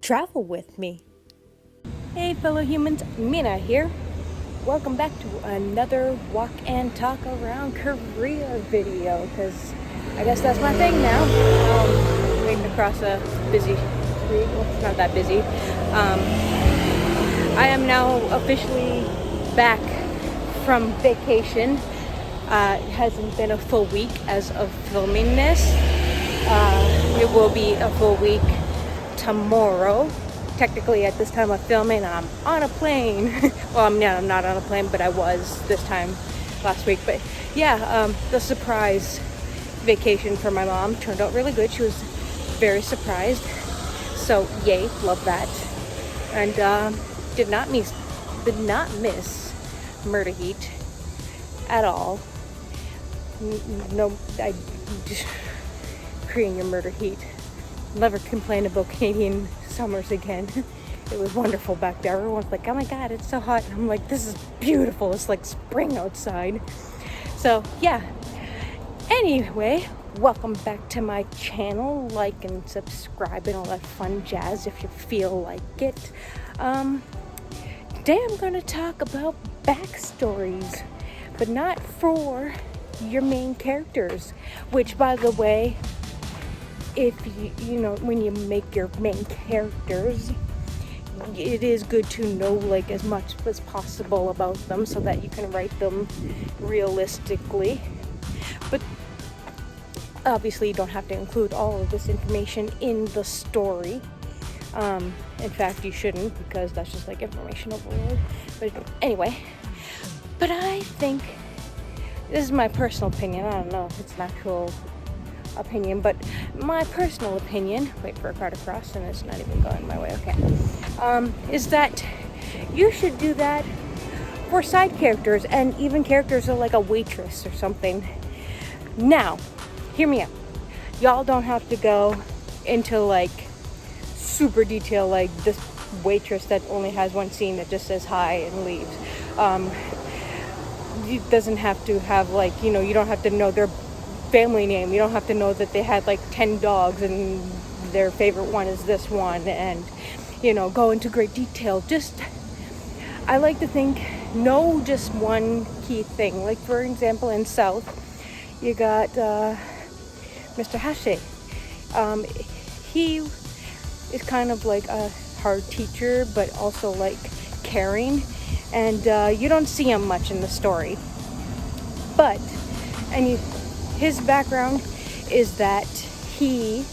travel with me. Hey fellow humans, Mina here. Welcome back to another walk and talk around Korea video, because I guess that's my thing now. Waiting across a busy street. Well, it's not that busy. I am now officially back from vacation. It hasn't been a full week as of filming this. It will be a full week tomorrow. Technically at this time of filming I'm on a plane. Well, I'm not on a plane, but I was this time last week. But yeah, the surprise vacation for my mom turned out really good. She was very surprised, so yay, love that. And did not miss Murder Heat at all. No, I just Korean your Murder Heat. Never complain about Canadian summers again. It was wonderful back there. Everyone's like, oh my god, it's so hot. And I'm like, this is beautiful. It's like spring outside. So yeah. Anyway, welcome back to my channel. Like and subscribe and all that fun jazz if you feel like it. Today I'm going to talk about backstories, but not for your main characters. Which, by the way, if you know, when you make your main characters, it is good to know like as much as possible about them so that you can write them realistically. But obviously you don't have to include all of this information in the story. In fact, you shouldn't, because that's just like information overload. But anyway, but I think this is my personal opinion. I don't know if it's an actual opinion, but my personal opinion, wait for a car to cross and it's not even going my way, okay, is that you should do that for side characters and even characters are like a waitress or something. Now, hear me out. Y'all don't have to go into like super detail like this waitress that only has one scene that just says hi and leaves. It doesn't have to have like, you know, you don't have to know their family name. You don't have to know that they had like 10 dogs and their favorite one is this one, and you know, go into great detail. Just, I like to think, know just one key thing. Like for example, in South, you got Mr. Hashe. He is kind of like a hard teacher, but also like caring, and you don't see him much in the story. But his background is that he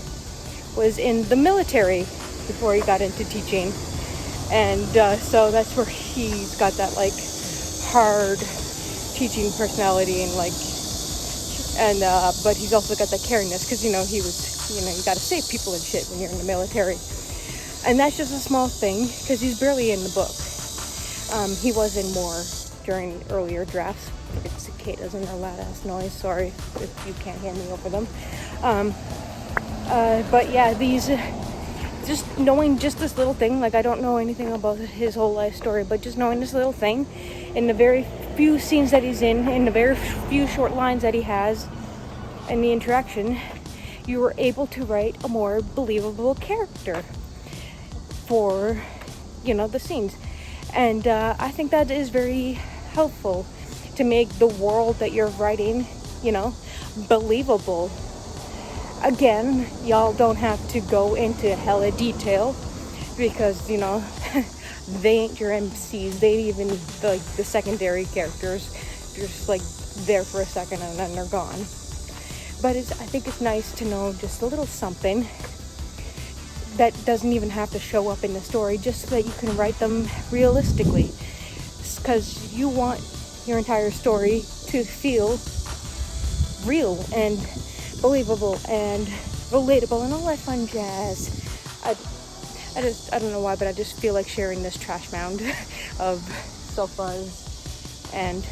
was in the military before he got into teaching, and so that's where he's got that like hard teaching personality and like, and but he's also got that caringness, because you know he was, you know, you got to save people and shit when you're in the military, and that's just a small thing because he's barely in the book. He was in more during earlier drafts. It's cicadas and their loud ass noise. Sorry if you can't hear me over them. But yeah, these, just knowing just this little thing, like I don't know anything about his whole life story, but just knowing this little thing in the very few scenes that he's in the very few short lines that he has, and the interaction, you were able to write a more believable character for, you know, the scenes. And I think that is very helpful to make the world that you're writing, you know, believable. Again, y'all don't have to go into hella detail, because, you know, they ain't your MCs. They ain't even like the secondary characters. You're just like there for a second and then they're gone. But I think it's nice to know just a little something that doesn't even have to show up in the story, just so that you can write them realistically, because you want your entire story to feel real and believable and relatable and all that fun jazz. I don't know why, but I just feel like sharing this trash mound of sofas and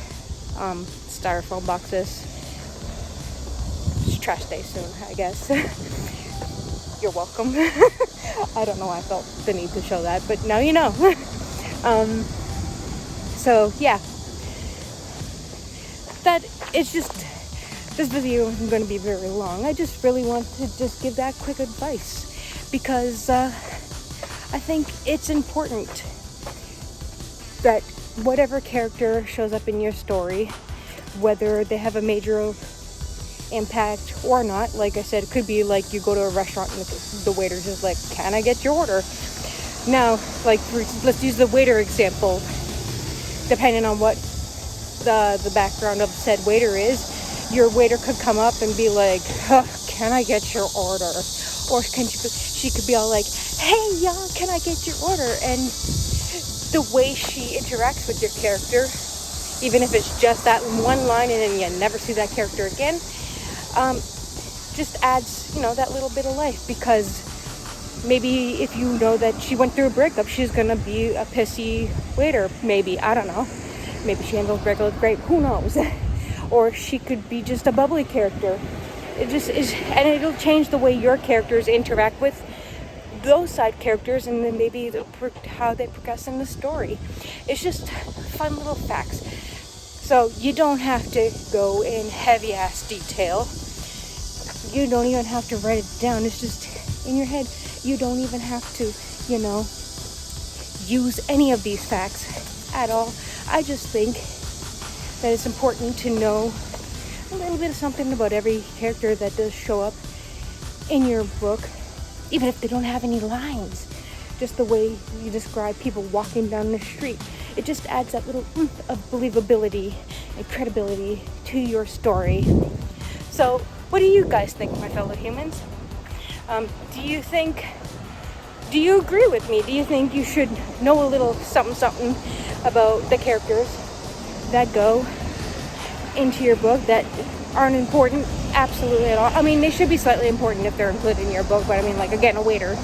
styrofoam boxes. It's trash day soon, I guess. You're welcome. I don't know why I felt the need to show that, but now you know. So yeah, that it's just, this video isn't going to be very long. I just really want to just give that quick advice, because I think it's important that whatever character shows up in your story, whether they have a major impact or not, like I said, it could be like you go to a restaurant and the waiter's just like, can I get your order? Now, like, let's use the waiter example. Depending on what the background of said waiter is, your waiter could come up and be like, can I get your order? Or she could be all like, hey y'all, can I get your order? And the way she interacts with your character, even if it's just that one line and then you never see that character again, just adds, that little bit of life. Because maybe if you know that she went through a breakup, she's gonna be a pissy waiter. Maybe, I don't know. Maybe she handles breakups great. Who knows? Or she could be just a bubbly character. It just is, and it'll change the way your characters interact with those side characters, and then maybe how they progress in the story. It's just fun little facts. So you don't have to go in heavy ass detail. You don't even have to write it down. It's just in your head. You don't even have to, use any of these facts at all. I just think that it's important to know a little bit of something about every character that does show up in your book, even if they don't have any lines. Just the way you describe people walking down the street. It just adds that little oomph of believability and credibility to your story. So, what do you guys think, my fellow humans? Do you agree with me? Do you think you should know a little something about the characters that go into your book that aren't important? Absolutely at all. I mean, they should be slightly important if they're included in your book, but I mean, like, again, a waiter,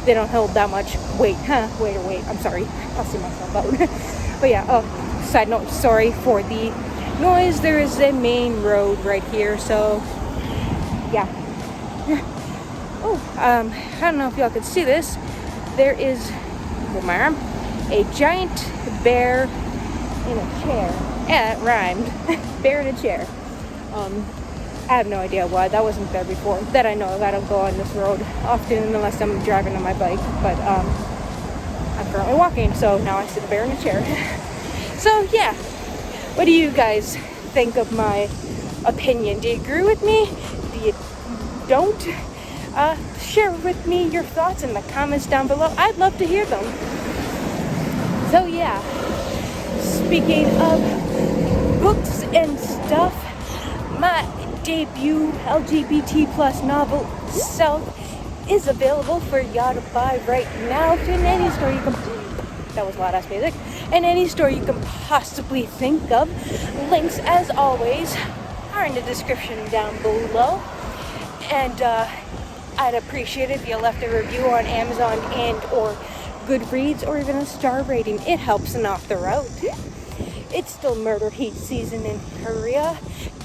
they don't hold that much weight. Wait, I'm sorry. I'll see myself out. But yeah, side note, sorry for the noise. There is a main road right here, so yeah. I don't know if y'all can see this. There is, with my arm, a giant bear in a chair. Yeah, it rhymed. Bear in a chair. I have no idea why. That wasn't there before. That I know of. I don't go on this road often unless I'm driving on my bike. But I'm currently walking, so now I see the bear in a chair. So yeah, what do you guys think of my opinion? Do you agree with me? Do you don't? Share with me your thoughts in the comments down below. I'd love to hear them. So yeah, speaking of books and stuff, my debut LGBT plus novel, South, is available for y'all to buy right now in any store you can. That was loud ass music. In any store you can possibly think of. Links, as always, are in the description down below. And I'd appreciate it if you left a review on Amazon and or Goodreads, or even a star rating. It helps an author out. It's still murder heat season in Korea.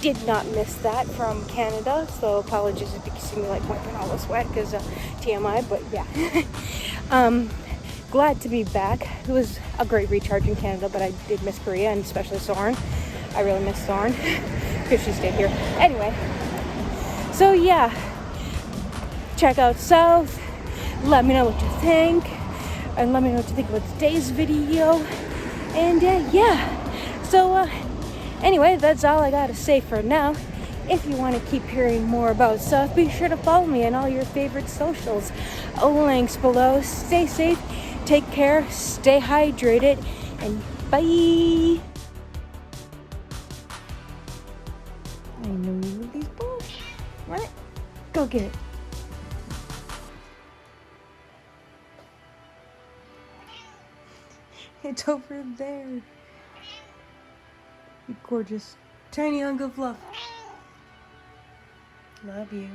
Did not miss that from Canada, so apologies if you can see me like wiping all the sweat because TMI, but yeah. Glad to be back. It was a great recharge in Canada, but I did miss Korea, and especially Soren. I really miss Soren because she stayed here. Anyway, so yeah, check out South. Let me know what you think, and let me know what you think about today's video. And yeah. So, anyway, that's all I gotta say for now. If you want to keep hearing more about South, be sure to follow me on all your favorite socials. Links below. Stay safe, take care, stay hydrated, and bye! I know you with these balls. What? Go get it. It's over there. You gorgeous, tiny hunk of fluff. Love you.